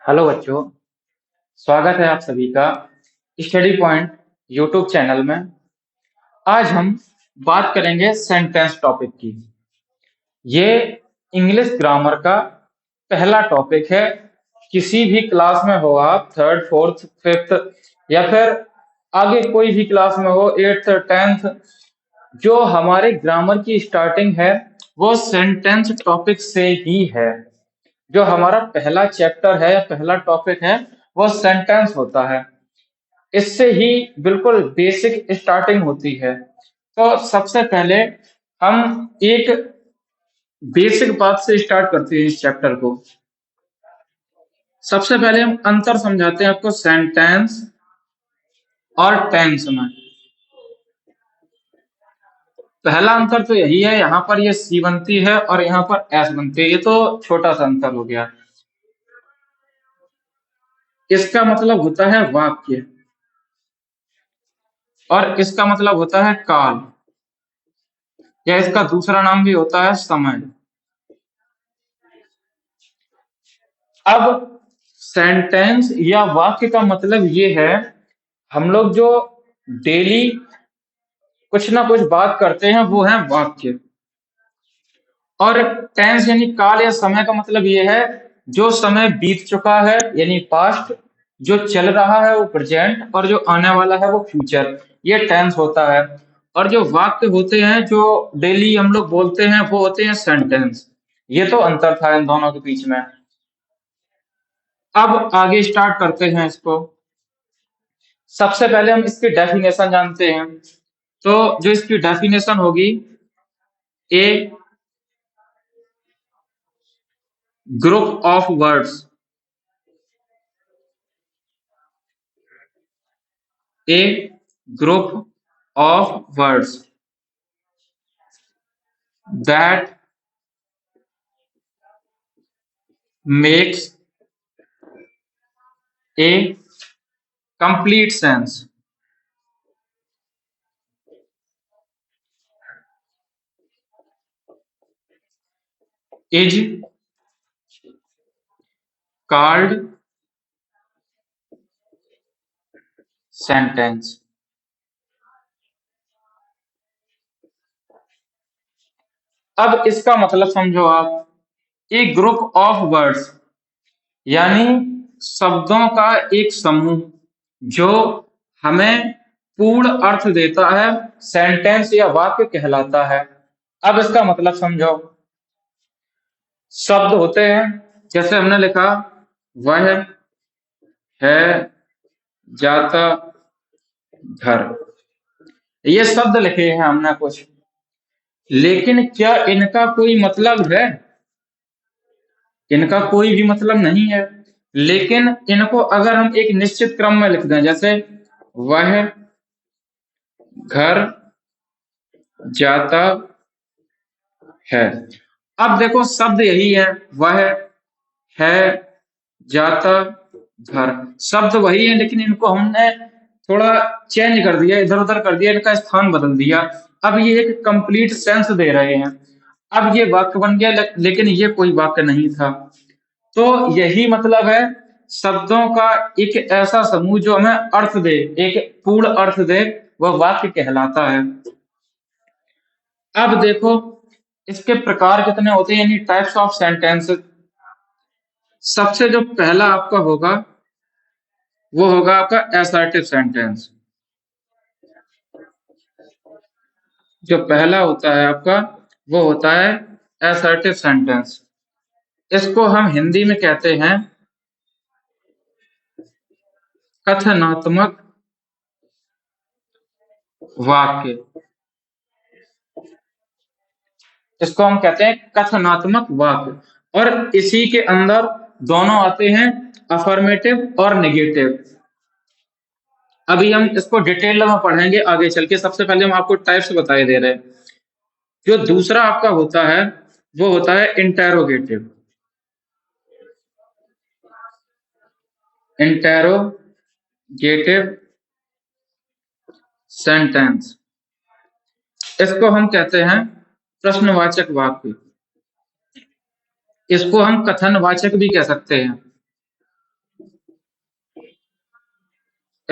Hello बच्चों, स्वागत है आप सभी का स्टडी पॉइंट यूट्यूब चैनल में। आज हम बात करेंगे सेंटेंस टॉपिक की। ये इंग्लिश ग्रामर का पहला टॉपिक है। किसी भी क्लास में हो आप, थर्ड फोर्थ फिफ्थ या फिर आगे कोई भी क्लास में हो, एट्थ टेंथ, जो हमारे ग्रामर की स्टार्टिंग है वो सेंटेंस टॉपिक से ही है। जो हमारा पहला चैप्टर है या पहला टॉपिक है वो सेंटेंस होता है। इससे ही बिल्कुल बेसिक स्टार्टिंग होती है। तो सबसे पहले हम एक बेसिक बात से स्टार्ट करते हैं इस चैप्टर को। सबसे पहले हम अंतर समझाते हैं आपको सेंटेंस और टेंस में। पहला अंतर तो यही है, यहाँ पर ये सी बनती है और यहाँ पर एस बनती है। ये तो छोटा सा अंतर हो गया। इसका मतलब होता है वाक्य और इसका मतलब होता है काल, या इसका दूसरा नाम भी होता है समय। अब सेंटेंस या वाक्य का मतलब ये है, हम लोग जो डेली कुछ ना कुछ बात करते हैं वो है वाक्य। और टेंस यानी काल या समय का मतलब ये है, जो समय बीत चुका है यानी पास्ट, जो चल रहा है वो प्रेजेंट, और जो आने वाला है वो फ्यूचर। ये टेंस होता है। और जो वाक्य होते हैं जो डेली हम लोग बोलते हैं वो होते हैं सेंटेंस। ये तो अंतर था इन दोनों के बीच में। अब आगे स्टार्ट करते हैं इसको। सबसे पहले हम इसकी डेफिनेशन जानते हैं। तो जो इसकी डेफिनेशन होगी, a group of words, a group of words that makes a complete sense is called sentence. अब इसका मतलब समझो आप। ए ग्रुप ऑफ वर्ड्स यानी शब्दों का एक समूह जो हमें पूर्ण अर्थ देता है, सेंटेंस या वाक्य कहलाता है। अब इसका मतलब समझो। शब्द होते हैं, जैसे हमने लिखा वह है जाता घर, ये शब्द लिखे हैं हमने कुछ, लेकिन क्या इनका कोई मतलब है? इनका कोई भी मतलब नहीं है। लेकिन इनको अगर हम एक निश्चित क्रम में लिख दें, जैसे वह घर जाता है। अब देखो शब्द यही है, वह है जाता घर, शब्द वही है, लेकिन इनको हमने थोड़ा चेंज कर दिया, इधर उधर कर दिया, इनका स्थान बदल दिया। अब ये एक कंप्लीट सेंस दे रहे हैं। अब ये वाक्य बन गया, लेकिन ये कोई वाक्य नहीं था। तो यही मतलब है, शब्दों का एक ऐसा समूह जो हमें अर्थ दे, एक पूर्ण अर्थ दे, वह वाक्य कहलाता है। अब देखो इसके प्रकार कितने होते हैं, यानी टाइप्स ऑफ सेंटेंस। सबसे जो पहला आपका होगा वो होगा आपका असर्टिव सेंटेंस। जो पहला होता है आपका वो होता है असर्टिव सेंटेंस। इसको हम हिंदी में कहते हैं कथनात्मक वाक्य। इसको हम कहते हैं कथनात्मक वाक्य। और इसी के अंदर दोनों आते हैं, अफर्मेटिव और नेगेटिव। अभी हम इसको डिटेल में पढ़ेंगे आगे चल के। सबसे पहले हम आपको टाइप्स बताए दे रहे हैं। जो दूसरा आपका होता है वो होता है इंटेरोगेटिव। इंटेरोगेटिव सेंटेंस, इसको हम कहते हैं प्रश्नवाचक वाक्य। इसको हम कथनवाचक भी कह सकते हैं।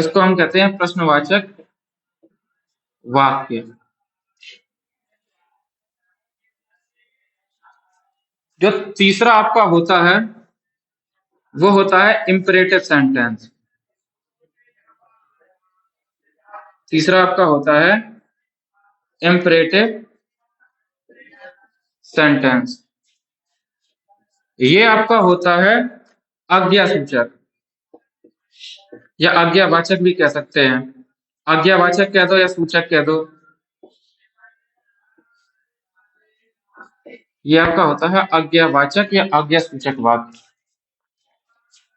इसको हम कहते हैं प्रश्नवाचक वाक्य। जो तीसरा आपका होता है वो होता है इम्परेटिव सेंटेंस। तीसरा आपका होता है इम्परेटिव सेंटेंस। ये आपका होता है आज्ञा सूचक या आज्ञावाचक भी कह सकते हैं। आज्ञावाचक कह दो या सूचक कह दो, ये आपका होता है आज्ञावाचक या आज्ञा सूचक वाक्य।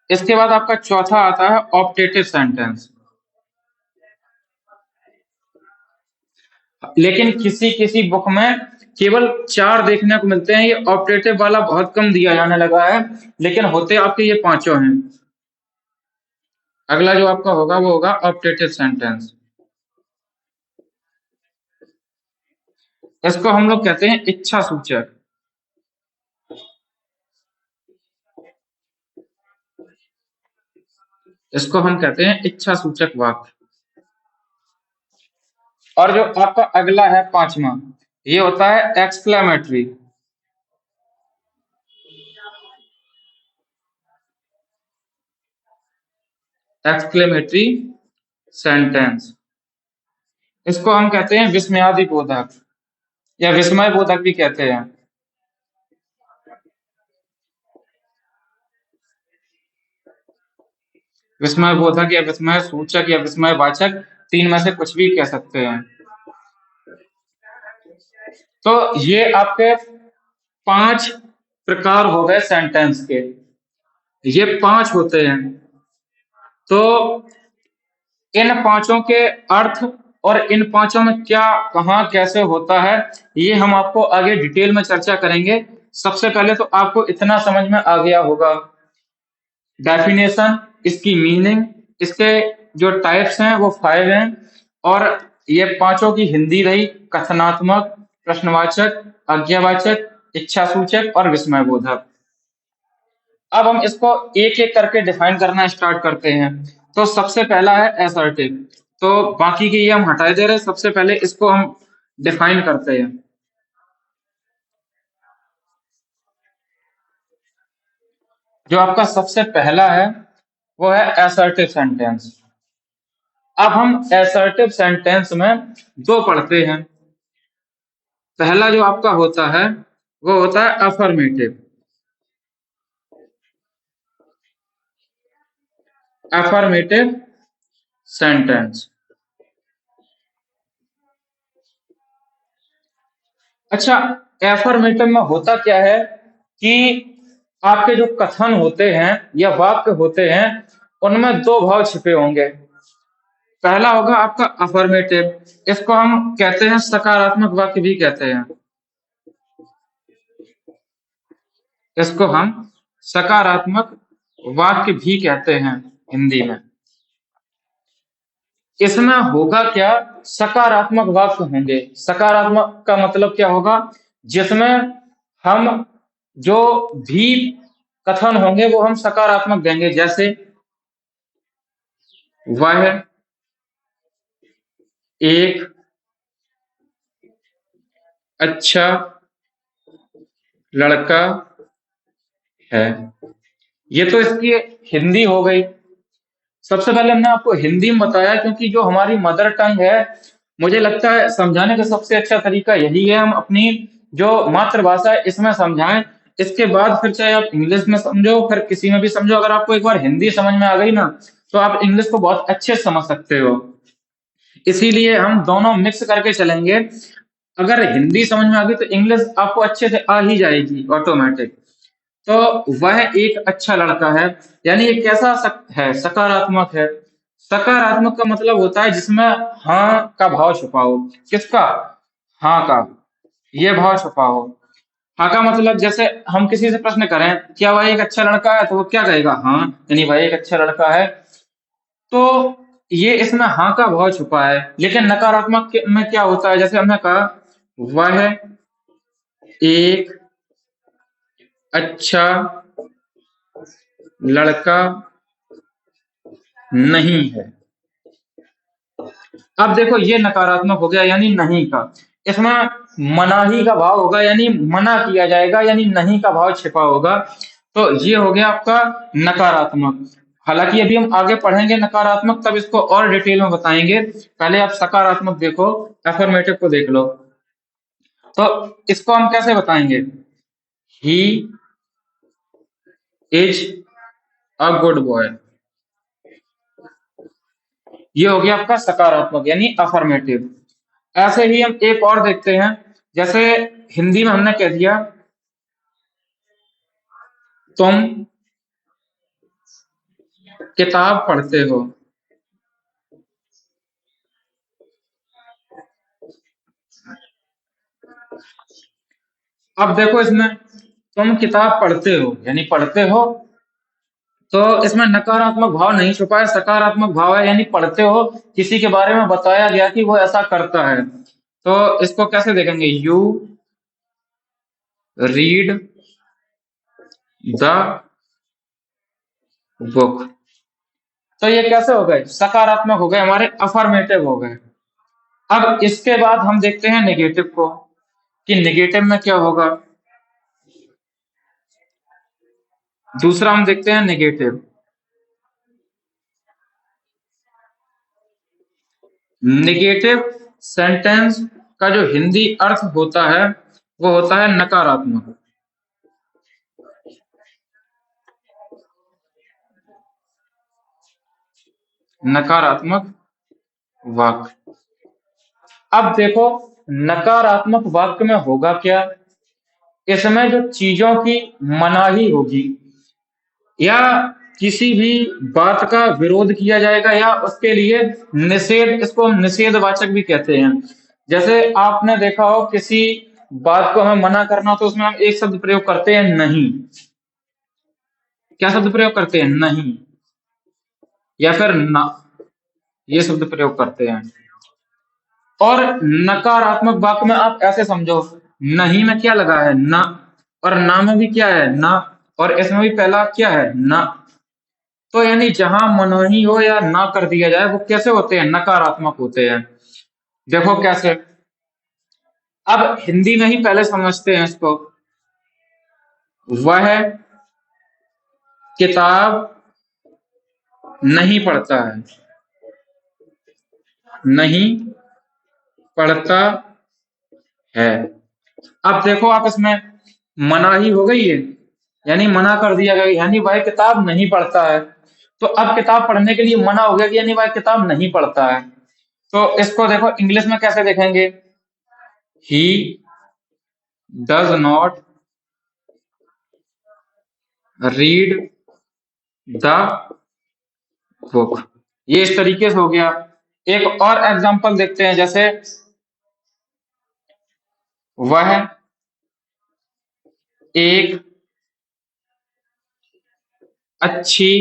इसके बाद आपका चौथा आता है ऑप्टेटिव सेंटेंस। लेकिन किसी किसी बुक में केवल 4 देखने को मिलते हैं। ये ऑप्टेटिव वाला बहुत कम दिया जाने लगा है, लेकिन होते आपके ये पांचों हैं। अगला जो आपका होगा वो होगा ऑप्टेटिव सेंटेंस। इसको हम लोग कहते हैं इच्छा सूचक। इसको हम कहते हैं इच्छा सूचक वाक्य। और जो आपका अगला है पांचवा, ये होता है एक्सक्लेमेटरी। Exclamatory sentence. इसको हम कहते हैं विस्मयादि बोधक या विस्मय बोधक भी कहते हैं। विस्मय बोधक या विस्मय सूचक या विस्मय वाचक, तीन में से कुछ भी कह सकते हैं। तो ये आपके 5 प्रकार हो गए सेंटेंस के। ये 5 होते हैं। तो इन पांचों के अर्थ और इन पांचों में क्या कहाँ कैसे होता है, ये हम आपको आगे डिटेल में चर्चा करेंगे। सबसे पहले तो आपको इतना समझ में आ गया होगा डेफिनेशन, इसकी मीनिंग, इसके जो टाइप्स हैं वो 5 हैं। और ये पांचों की हिंदी रही कथनात्मक, प्रश्नवाचक, आज्ञावाचक, इच्छा सूचक और विस्मय बोधक। अब हम इसको एक एक करके डिफाइन करना स्टार्ट करते हैं। तो सबसे पहला है असर्टिव। तो बाकी के ये हम हटाए दे रहे हैं, सबसे पहले इसको हम डिफाइन करते हैं। जो आपका सबसे पहला है वो है असर्टिव सेंटेंस। अब हम असर्टिव सेंटेंस में दो पढ़ते हैं। पहला जो आपका होता है वो होता है अफर्मेटिव। Affirmative sentence. अच्छा, एफर्मेटिव में होता क्या है कि आपके जो कथन होते हैं या वाक्य होते हैं उनमें दो भाव छिपे होंगे। पहला होगा आपका अफर्मेटिव, इसको हम कहते हैं सकारात्मक वाक्य भी कहते हैं। इसको हम सकारात्मक वाक्य भी कहते हैं हिंदी में। इसमें होगा क्या, सकारात्मक वाक्य होंगे। सकारात्मक का मतलब क्या होगा, जिसमें हम जो भी कथन होंगे वो हम सकारात्मक देंगे। जैसे वह एक अच्छा लड़का है। ये तो इसकी हिंदी हो गई। सबसे पहले हमने आपको हिंदी में बताया क्योंकि जो हमारी मदर टंग है, मुझे लगता है समझाने का सबसे अच्छा तरीका यही है, हम अपनी जो मातृभाषा है इसमें समझाएं। इसके बाद फिर चाहे आप इंग्लिश में समझो, फिर किसी में भी समझो। अगर आपको एक बार हिंदी समझ में आ गई ना, तो आप इंग्लिश को बहुत अच्छे से समझ सकते हो। इसीलिए हम दोनों मिक्स करके चलेंगे। अगर हिंदी समझ में आ गई तो इंग्लिश आपको अच्छे से आ ही जाएगी ऑटोमेटिक। तो वह एक अच्छा लड़का है, यानी ये कैसा है, सकारात्मक है। सकारात्मक का मतलब होता है जिसमें हाँ का भाव छुपा हो। किसका, हाँ का, ये भाव छुपा हो। हाँ का मतलब जैसे हम किसी से प्रश्न करें क्या वह एक अच्छा लड़का है, तो वो क्या कहेगा, हाँ, यानी वह एक अच्छा लड़का है। तो ये इसमें हाँ का भाव छुपा है। लेकिन नकारात्मक में क्या होता है, जैसे हमने कहा वह एक अच्छा लड़का नहीं है। अब देखो ये नकारात्मक हो गया यानी नहीं का। इसमें मनाही का भाव होगा यानी मना किया जाएगा यानी नहीं का भाव छिपा होगा। तो ये हो गया आपका नकारात्मक। हालांकि अभी हम आगे पढ़ेंगे नकारात्मक तब इसको और डिटेल में बताएंगे। पहले आप सकारात्मक देखो, एफर्मेटिव को देख लो। तो इसको हम कैसे बताएंगे? He is a good boy. ये हो गया आपका सकारात्मक यानी अफर्मेटिव। ऐसे ही हम एक और देखते हैं। जैसे हिंदी में हमने कह दिया तुम किताब पढ़ते हो। अब देखो इसमें तुम किताब पढ़ते हो यानी पढ़ते हो, तो इसमें नकारात्मक भाव नहीं छुपा है, सकारात्मक भाव है यानी पढ़ते हो, किसी के बारे में बताया गया कि वो ऐसा करता है। तो इसको कैसे देखेंगे? You read the book. तो ये कैसे हो गए? सकारात्मक हो गए, हमारे अफर्मेटिव हो गए। अब इसके बाद हम देखते हैं नेगेटिव को कि नेगेटिव में क्या होगा। दूसरा हम देखते हैं नेगेटिव। नेगेटिव सेंटेंस का जो हिंदी अर्थ होता है वो होता है नकारात्मक। नकारात्मक वाक्य। अब देखो नकारात्मक वाक्य में होगा क्या? इसमें जो चीजों की मनाही होगी या किसी भी बात का विरोध किया जाएगा या उसके लिए निषेध, इसको हम निषेधवाचक भी कहते हैं। जैसे आपने देखा हो किसी बात को हमें मना करना तो उसमें हम एक शब्द प्रयोग करते हैं नहीं। क्या शब्द प्रयोग करते हैं? नहीं या फिर ना, ये शब्द प्रयोग करते हैं। और नकारात्मक वाक्य में आप ऐसे समझो, नहीं में क्या लगा है? ना। और ना में भी क्या है? ना। और इसमें भी पहला क्या है? ना। तो यानी जहां मनाही हो या ना कर दिया जाए वो कैसे होते हैं? नकारात्मक होते हैं। देखो कैसे। अब हिंदी में ही पहले समझते हैं इसको। वह किताब नहीं पढ़ता है। नहीं पढ़ता है। अब देखो आप इसमें मनाही हो गई है यानी मना कर दिया गया यानी वह किताब नहीं पढ़ता है। तो अब किताब पढ़ने के लिए मना हो गया कि यानी वह किताब नहीं पढ़ता है। तो इसको देखो इंग्लिश में कैसे देखेंगे? He does not read the book. ये इस तरीके से हो गया। एक और एग्जांपल देखते हैं। जैसे वह एक अच्छी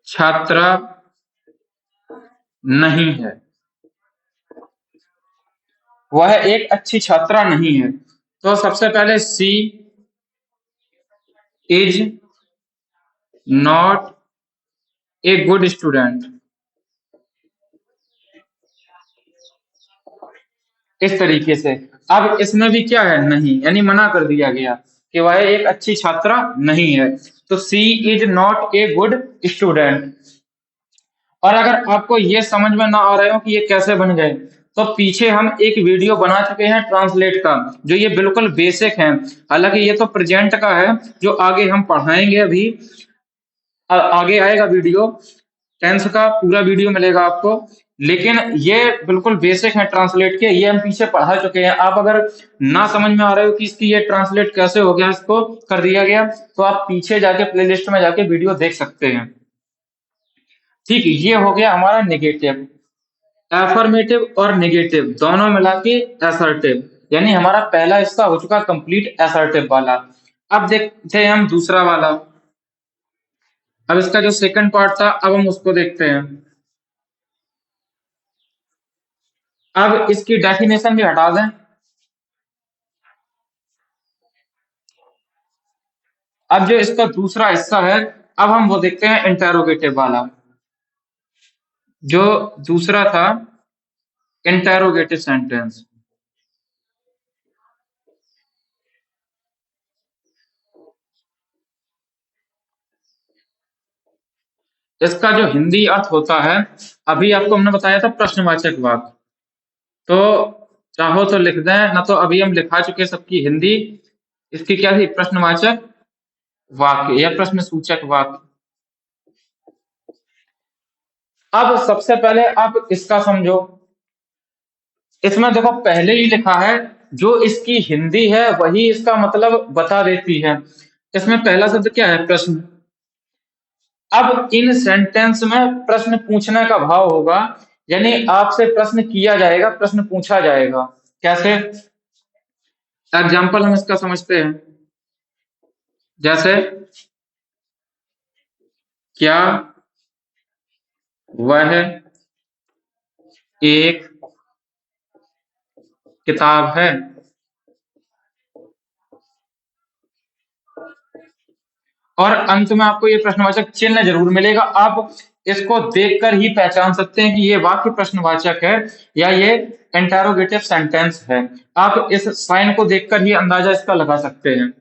छात्रा नहीं है। वह एक अच्छी छात्रा नहीं है। तो सबसे पहले C is not a good student. इस तरीके से। अब इसमें भी क्या है? नहीं यानी मना कर दिया गया कि वह एक अच्छी छात्रा नहीं है। तो C is not a good student. और अगर आपको ये समझ में ना आ रहे हो कि ये कैसे बन गए, तो पीछे हम एक वीडियो बना चुके हैं ट्रांसलेट का, जो ये बिल्कुल बेसिक है। हालांकि ये तो प्रेजेंट का है, जो आगे हम पढ़ाएंगे अभी। आगे आएगा वीडियो, टेंस का पूरा वीडियो मिलेगा आपको। लेकिन ये बिल्कुल बेसिक है ट्रांसलेट के, ये हम पीछे पढ़ा चुके हैं। आप अगर ना समझ में आ रहे हो कि इसकी ये ट्रांसलेट कैसे हो गया, इसको कर दिया गया, तो आप पीछे जाके प्लेलिस्ट में जाके वीडियो देख सकते हैं। ठीक, ये हो गया हमारा नेगेटिव। एफर्मेटिव और नेगेटिव दोनों मिला के असर्टिव, यानी हमारा पहला हिस्सा हो चुका कंप्लीट असर्टिव वाला। अब देखते हैं हम दूसरा वाला। अब इसका जो सेकंड पार्ट था अब हम उसको देखते हैं। अब इसकी डेफिनेशन भी हटा दें। अब जो इसका दूसरा हिस्सा है, अब हम वो देखते हैं इंटेरोगेटिव वाला। जो दूसरा था इंटेरोगेटिव सेंटेंस। इसका जो हिंदी अर्थ होता है, अभी आपको हमने बताया था प्रश्नवाचक वाक्य। तो चाहो तो लिख दें, ना तो अभी हम लिखा चुके सबकी हिंदी। इसकी क्या थी? प्रश्नवाचक वाक्य या प्रश्न सूचक वाक्य। अब सबसे पहले आप इसका समझो। इसमें देखो पहले ही लिखा है, जो इसकी हिंदी है वही इसका मतलब बता देती है। इसमें पहला शब्द क्या है? प्रश्न। अब इन सेंटेंस में प्रश्न पूछने का भाव होगा, यानी आपसे प्रश्न किया जाएगा, प्रश्न पूछा जाएगा। कैसे? एग्जाम्पल हम इसका समझते हैं। जैसे, क्या वह एक किताब है? और अंत में आपको ये प्रश्नवाचक चिन्ह जरूर मिलेगा। आप इसको देखकर ही पहचान सकते हैं कि ये वाक्य प्रश्नवाचक है या ये इंटेरोगेटिव सेंटेंस है। आप इस साइन को देखकर ही अंदाजा इसका लगा सकते हैं।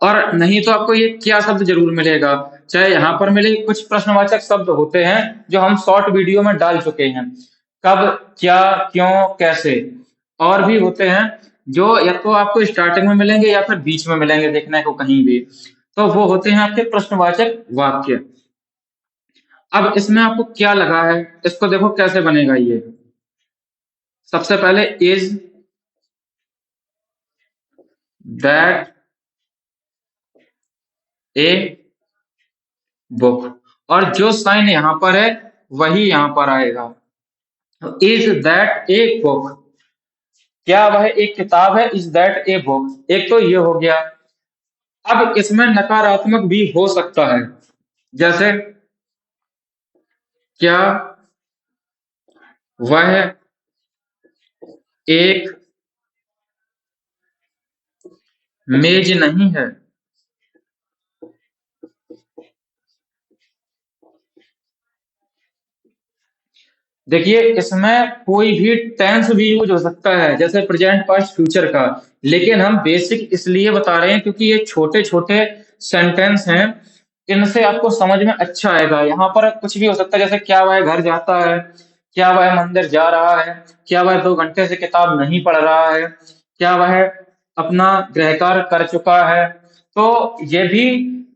और नहीं तो आपको ये क्या शब्द जरूर मिलेगा, चाहे यहाँ पर मिले। कुछ प्रश्नवाचक शब्द होते हैं जो हम शॉर्ट वीडियो में डाल चुके हैं, कब, क्या, क्यों, कैसे। और भी होते हैं जो या तो आपको स्टार्टिंग में मिलेंगे या फिर बीच में मिलेंगे देखने को कहीं भी। तो वो होते हैं आपके प्रश्नवाचक वाक्य। अब इसमें आपको क्या लगा है, इसको देखो कैसे बनेगा ये। सबसे पहले, इज दैट ए बुक, और जो साइन यहां पर है वही यहां पर आएगा। इज दैट ए बुक, क्या वह एक किताब है? इज दैट ए बुक, एक तो ये हो गया। अब इसमें नकारात्मक भी हो सकता है। जैसे, क्या वह एक मेज नहीं है? देखिए, इसमें कोई भी टेंस भी यूज हो सकता है, जैसे प्रेजेंट, पास्ट, फ्यूचर का। लेकिन हम बेसिक इसलिए बता रहे हैं क्योंकि ये छोटे छोटे सेंटेंस हैं, इनसे आपको समझ में अच्छा आएगा। यहाँ पर कुछ भी हो सकता है, जैसे क्या वह घर जाता है, क्या वह मंदिर जा रहा है, क्या वह 2 घंटे से किताब नहीं पढ़ रहा है, क्या वह अपना गृह कार्य कर चुका है। तो ये भी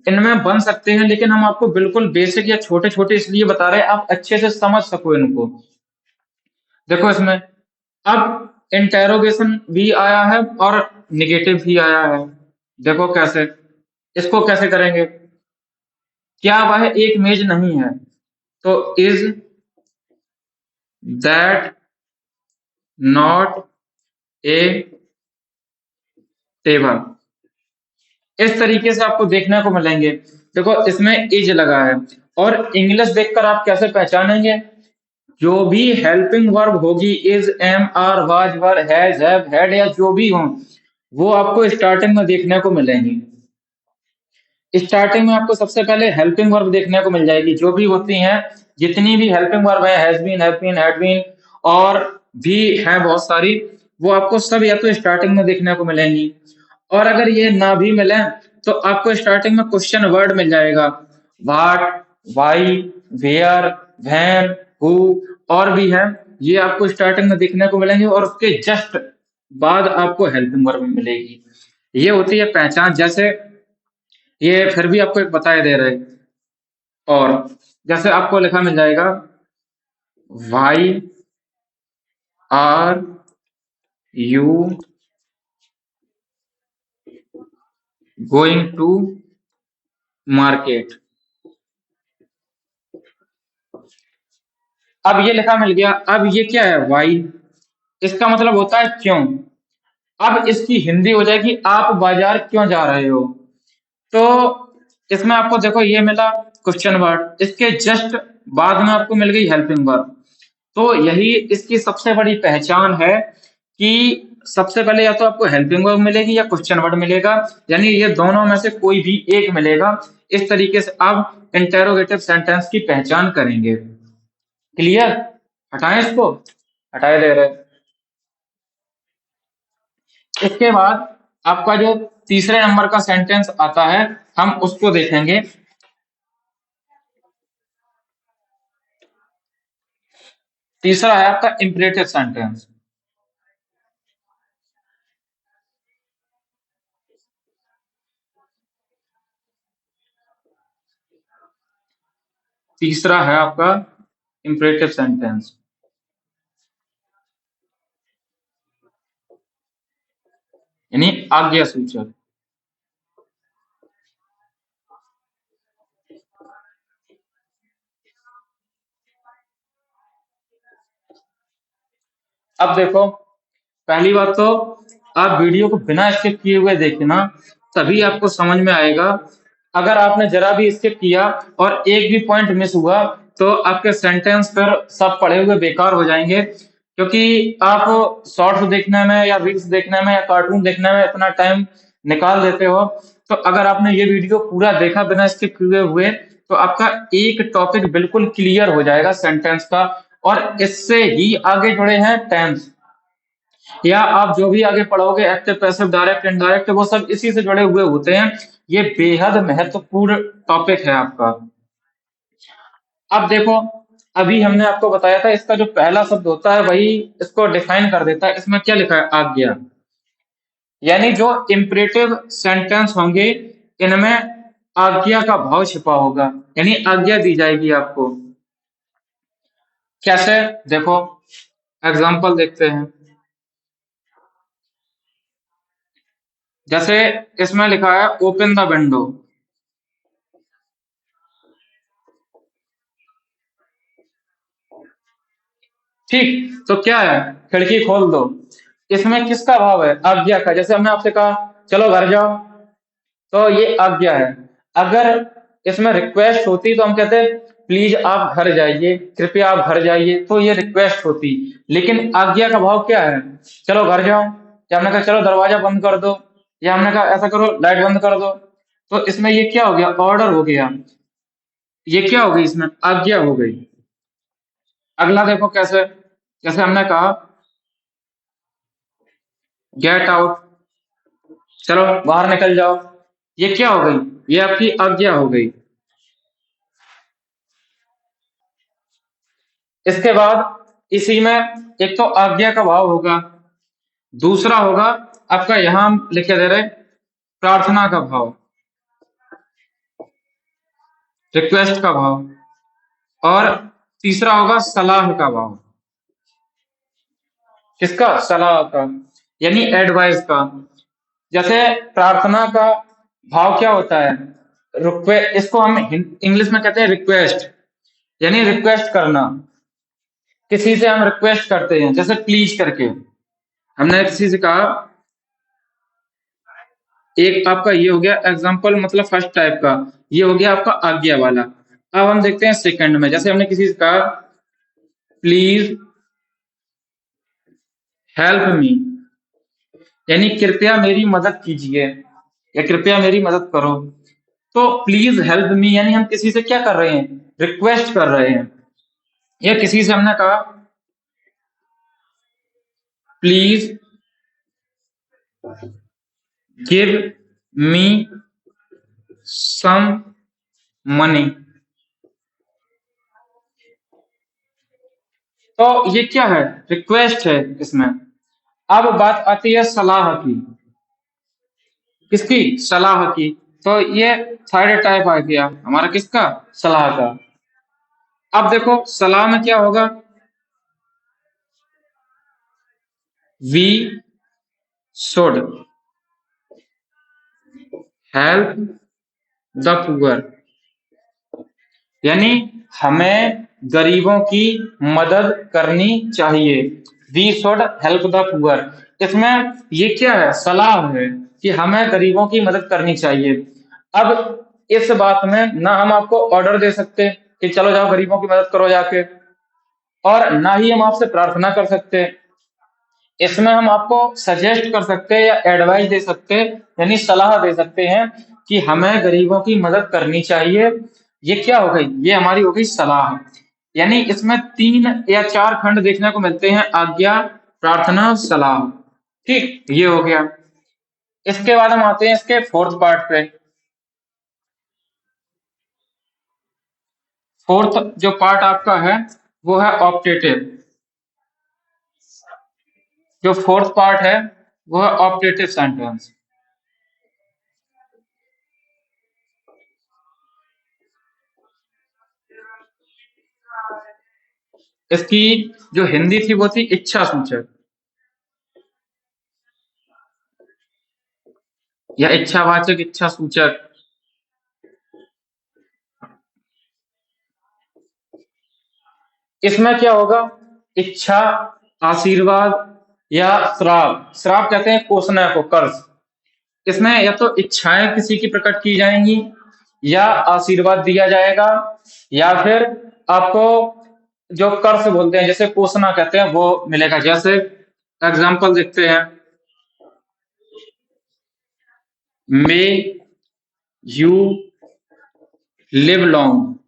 इनमें बन सकते हैं, लेकिन हम आपको बिल्कुल बेसिक या छोटे छोटे इसलिए बता रहे हैं, आप अच्छे से समझ सको इनको। देखो इसमें अब इंटेरोगेशन भी आया है और निगेटिव भी आया है। देखो कैसे, इसको कैसे करेंगे। क्या वह एक मेज नहीं है? तो is that not a table. इस तरीके से आपको देखने को मिलेंगे। देखो इसमें इज लगा है, और इंग्लिश देखकर आप कैसे पहचानेंगे? जो भी हेल्पिंग वर्ब होगी, is, am, are, was, were, has, have, had, या जो भी हो, वो आपको स्टार्टिंग में देखने को मिलेंगी। स्टार्टिंग में आपको सबसे पहले हेल्पिंग वर्ब देखने को मिल जाएगी, जो भी होती हैं, जितनी भी हेल्पिंग वर्ब है, has been, have been, had been, और भी हैं बहुत सारी, वो आपको सब या तो स्टार्टिंग में देखने को मिलेंगी। और अगर ये ना भी मिले तो आपको स्टार्टिंग में क्वेश्चन वर्ड मिल जाएगा, what, why, where, when, who, और भी है। ये आपको स्टार्टिंग में देखने को मिलेंगे, और उसके जस्ट बाद आपको हेल्पिंग वर्ब मिलेगी। ये होती है पहचान। जैसे ये फिर भी आपको एक बताए दे रहे, और जैसे आपको लिखा मिल जाएगा, why are you going to market. अब ये लिखा मिल गया। अब ये क्या है? वाई, इसका मतलब होता है क्यों। अब इसकी हिंदी हो जाएगी, आप बाजार क्यों जा रहे हो। तो इसमें आपको देखो ये मिला क्वेश्चन वर्ड, इसके जस्ट बाद में आपको मिल गई हेल्पिंग वर्ब। तो यही इसकी सबसे बड़ी पहचान है कि सबसे पहले या तो आपको हेल्पिंग वर्ब मिलेगी या क्वेश्चन वर्ड मिलेगा, यानी ये दोनों में से कोई भी एक मिलेगा। इस तरीके से आप इंटेरोगेटिव सेंटेंस की पहचान करेंगे। क्लियर? हटाएं इसको, हटाए दे रहे। इसके बाद आपका जो तीसरे नंबर का सेंटेंस आता है, हम उसको देखेंगे। तीसरा है आपका इंपरेटिव सेंटेंस। तीसरा है आपका इंपरेटिव सेंटेंस, यानी आज्ञा सूचक। अब देखो, पहली बात तो आप वीडियो को बिना स्किप किए हुए देखना, तभी आपको समझ में आएगा। अगर आपने जरा भी स्किप किया और एक भी पॉइंट मिस हुआ, तो आपके सेंटेंस पर सब पढ़े हुए बेकार हो जाएंगे। क्योंकि आप शॉर्ट्स देखने में या रील्स देखने में या कार्टून देखने में इतना टाइम निकाल देते हो, तो अगर आपने ये वीडियो पूरा देखा बिना स्किप किए हुए, तो आपका एक टॉपिक बिल्कुल क्लियर हो जाएगा सेंटेंस का। और इससे ही आगे जुड़े हैं टेंस, या आप जो भी आगे पढ़ोगे, एक्टिव पैसिव डायरेक्ट इनडायरेक्ट, वो सब इसी से जुड़े हुए होते हैं। ये बेहद महत्वपूर्ण टॉपिक है आपका। अब देखो, अभी हमने आपको बताया था इसका जो पहला शब्द होता है वही इसको डिफाइन कर देता है। इसमें क्या लिखा है? आज्ञा। यानी जो इंपरेटिव सेंटेंस होंगे, इनमें आज्ञा का भाव छिपा होगा, यानी आज्ञा दी जाएगी आपको। कैसे? देखो, एग्जाम्पल देखते हैं। जैसे इसमें लिखा है ओपन द विंडो। ठीक, तो क्या है? खिड़की खोल दो। इसमें किसका भाव है? आज्ञा का। जैसे हमने आपसे कहा चलो घर जाओ, तो ये आज्ञा है। अगर इसमें रिक्वेस्ट होती तो हम कहते प्लीज आप घर जाइए, कृपया आप घर जाइए, तो ये रिक्वेस्ट होती। लेकिन आज्ञा का भाव क्या है? चलो घर जाओ, या हमने कहा चलो दरवाजा बंद कर दो, या हमने कहा ऐसा करो लाइट बंद कर दो। तो इसमें ये क्या हो गया? ऑर्डर हो गया। ये क्या हो गई? इसमें आज्ञा हो गई। अगला देखो कैसे, जैसे हमने कहा गेट आउट, चलो बाहर निकल जाओ। ये क्या हो गई? ये आपकी आज्ञा हो गई। इसके बाद इसी में एक तो आज्ञा का भाव होगा, दूसरा होगा आपका, यहां हम लिखे दे रहे प्रार्थना का भाव, रिक्वेस्ट का भाव, और तीसरा होगा सलाह का भाव। किसका? सलाह का, यानी एडवाइस का। जैसे प्रार्थना का भाव क्या होता है? रिक्वेस्ट, इसको हम इंग्लिश में कहते हैं रिक्वेस्ट, यानी रिक्वेस्ट करना। किसी से हम रिक्वेस्ट करते हैं, जैसे प्लीज करके हमने किसी से कहा। एक आपका ये हो गया एग्जाम्पल, मतलब फर्स्ट टाइप का। ये हो गया आपका आज्ञा वाला। अब हम देखते हैं सेकंड में। जैसे हमने किसी से कहा प्लीज हेल्प मी, यानी कृपया मेरी मदद कीजिए, या कृपया मेरी मदद करो। तो प्लीज हेल्प मी यानी हम किसी से क्या कर रहे हैं? रिक्वेस्ट कर रहे हैं। या किसी से हमने कहा please give me some money, तो ये क्या है? रिक्वेस्ट है इसमें। अब बात आती है सलाह की। किसकी? सलाह की। तो ये थर्ड टाइप आ गया हमारा, किसका? सलाह का। अब देखो सलाह में क्या होगा? We should help the poor, यानी हमें गरीबों की मदद करनी चाहिए। We should help the poor. इसमें ये क्या है? सलाह है कि हमें गरीबों की मदद करनी चाहिए। अब इस बात में ना हम आपको ऑर्डर दे सकते कि चलो जाओ गरीबों की मदद करो जाके, और ना ही हम आपसे प्रार्थना कर सकते। इसमें हम आपको सजेस्ट कर सकते हैं या एडवाइस दे सकते हैं, यानी सलाह दे सकते हैं कि हमें गरीबों की मदद करनी चाहिए। ये क्या हो गई? ये हमारी हो गई सलाह। यानी इसमें 3 या 4 खंड देखने को मिलते हैं, आज्ञा, प्रार्थना, सलाम। ठीक, ये हो गया। इसके बाद हम आते हैं इसके फोर्थ पार्ट पे। फोर्थ जो पार्ट आपका है वो है ऑप्टेटिव। जो फोर्थ पार्ट है वो है ऑप्टेटिव सेंटेंस। इसकी जो हिंदी थी वो थी इच्छा सूचक या इच्छावाचक, इच्छा सूचक। इसमें क्या होगा? इच्छा, आशीर्वाद या श्राप। श्राप कहते हैं कोसना को, कर्ज। इसमें या तो इच्छाएं किसी की प्रकट की जाएंगी, या आशीर्वाद दिया जाएगा, या फिर आपको जो कर्ज बोलते हैं, जैसे कोसना कहते हैं, वो मिलेगा। जैसे एग्जाम्पल देखते हैं, may you live long.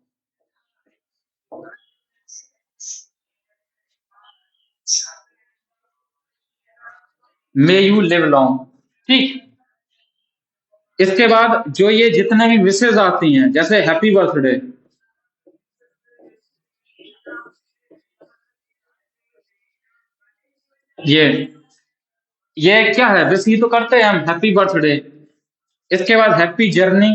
May you live long. ठीक। इसके बाद जो ये जितने भी विशेष आती हैं, जैसे हैप्पी बर्थडे, ये क्या है? विश ही तो करते हैं हम, हैप्पी बर्थडे। इसके बाद हैप्पी जर्नी।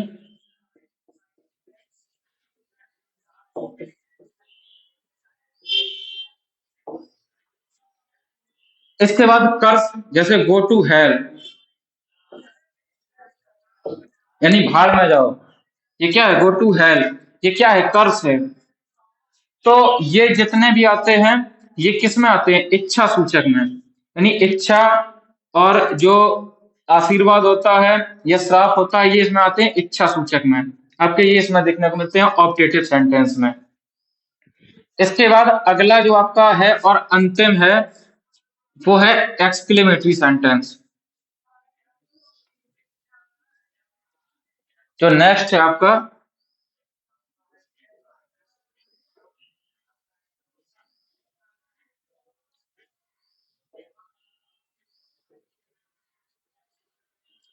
इसके बाद कर्स, जैसे गो टू हेल, यानी भाड़ में जाओ। ये क्या है? Go to hell. ये क्या है? कर्स है। तो ये जितने भी आते हैं, ये किस में आते हैं? इच्छा सूचक में। यानी इच्छा और जो आशीर्वाद होता है या श्राप होता है, ये इसमें आते हैं इच्छा सूचक में। आपके ये इसमें देखने को मिलते हैं ऑप्टेटिव सेंटेंस में। इसके बाद अगला जो आपका है और अंतिम है वो है एक्सक्लेमेटरी सेंटेंस। जो नेक्स्ट है आपका,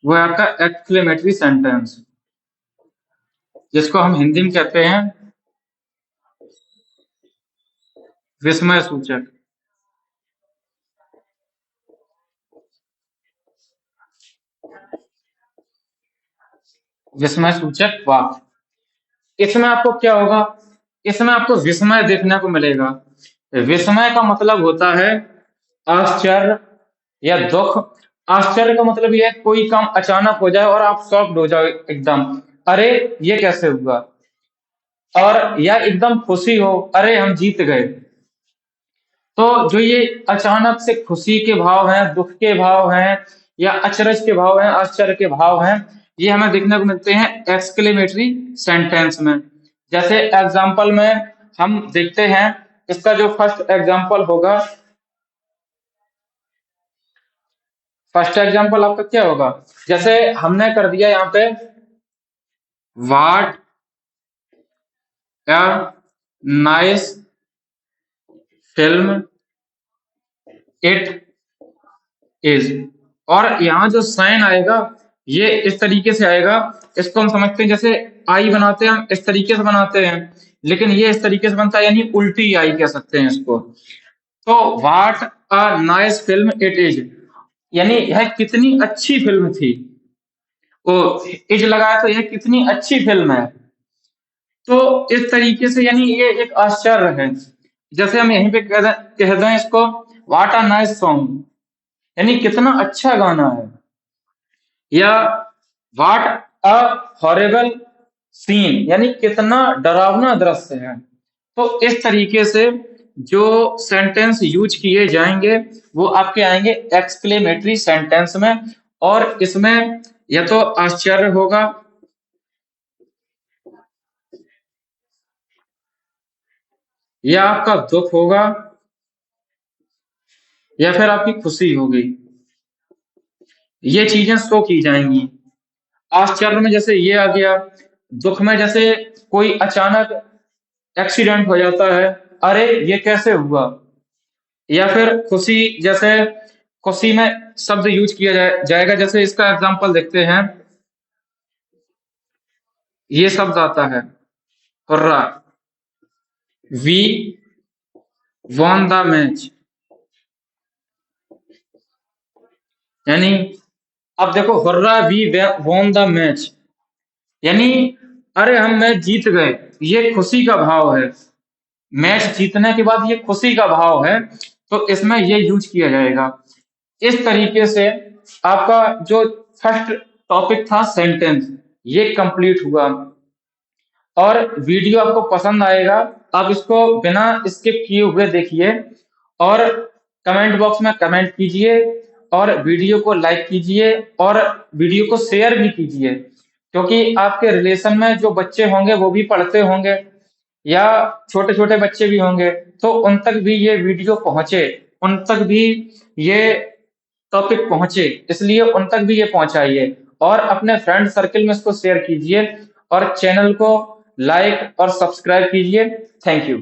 वो है आपका एक्सक्लेमेटरी सेंटेंस, जिसको हम हिंदी में कहते हैं विस्मय सूचक। विस्मय सूचक वाक्य। इसमें आपको क्या होगा? इसमें आपको विस्मय देखने को मिलेगा। विस्मय का मतलब होता है आश्चर्य या दुख। आश्चर्य का मतलब यह है कोई काम अचानक हो जाए और आप शॉक्ड हो जाओ एकदम, अरे ये कैसे हुआ। और या एकदम खुशी हो, अरे हम जीत गए। तो जो ये अचानक से खुशी के भाव हैं, दुख के भाव हैं, या अचरज के भाव हैं, आश्चर्य के भाव हैं, ये हमें देखने को मिलते हैं एक्सक्लेमेटरी सेंटेंस में। जैसे एग्जाम्पल में हम देखते हैं, इसका जो फर्स्ट एग्जाम्पल होगा, फर्स्ट एग्जाम्पल आपका क्या होगा? जैसे हमने कर दिया यहाँ पे, what a nice film it is. और यहाँ जो साइन आएगा ये इस तरीके से आएगा। इसको हम समझते हैं, जैसे आई बनाते हैं हम इस तरीके से बनाते हैं, लेकिन ये इस तरीके से बनता है, यानी उल्टी आई कह सकते हैं इसको। तो what a nice film it is, यानी यह कितनी अच्छी फिल्म थी। वो इज लगाया तो यह कितनी अच्छी फिल्म है। तो इस तरीके से, यानी ये एक आश्चर्य है। जैसे हम यहीं पे कह दें इसको, व्हाट अ नाइस सॉन्ग, यानी कितना अच्छा गाना है। या व्हाट अ हॉरिबल सीन, यानी कितना डरावना दृश्य है। तो इस तरीके से जो सेंटेंस यूज किए जाएंगे वो आपके आएंगे एक्सक्लेमेटरी सेंटेंस में। और इसमें या तो आश्चर्य होगा, या आपका दुख होगा, या फिर आपकी खुशी होगी। ये चीजें शो की जाएंगी। आश्चर्य में जैसे ये आ गया, दुख में जैसे कोई अचानक एक्सीडेंट हो जाता है, अरे ये कैसे हुआ, या फिर खुशी, जैसे खुशी में शब्द यूज किया जाएगा। जैसे इसका एग्जांपल देखते हैं, ये शब्द आता है hurrah, we won the match. यानी अब देखो, hurrah we won the match, यानी अरे हम मैच जीत गए, ये खुशी का भाव है। मैच जीतने के बाद ये खुशी का भाव है, तो इसमें ये यूज किया जाएगा। इस तरीके से आपका जो फर्स्ट टॉपिक था सेंटेंस, ये कंप्लीट हुआ। और वीडियो आपको पसंद आएगा, आप इसको बिना स्किप किए हुए देखिए, और कमेंट बॉक्स में कमेंट कीजिए, और वीडियो को लाइक कीजिए, और वीडियो को शेयर भी कीजिए, क्योंकि आपके रिलेशन में जो बच्चे होंगे वो भी पढ़ते होंगे, या छोटे छोटे बच्चे भी होंगे, तो उन तक भी ये वीडियो पहुंचे, उन तक भी ये टॉपिक पहुंचे, इसलिए उन तक भी ये पहुंचाइए, और अपने फ्रेंड सर्कल में इसको शेयर कीजिए, और चैनल को लाइक और सब्सक्राइब कीजिए। Thank you.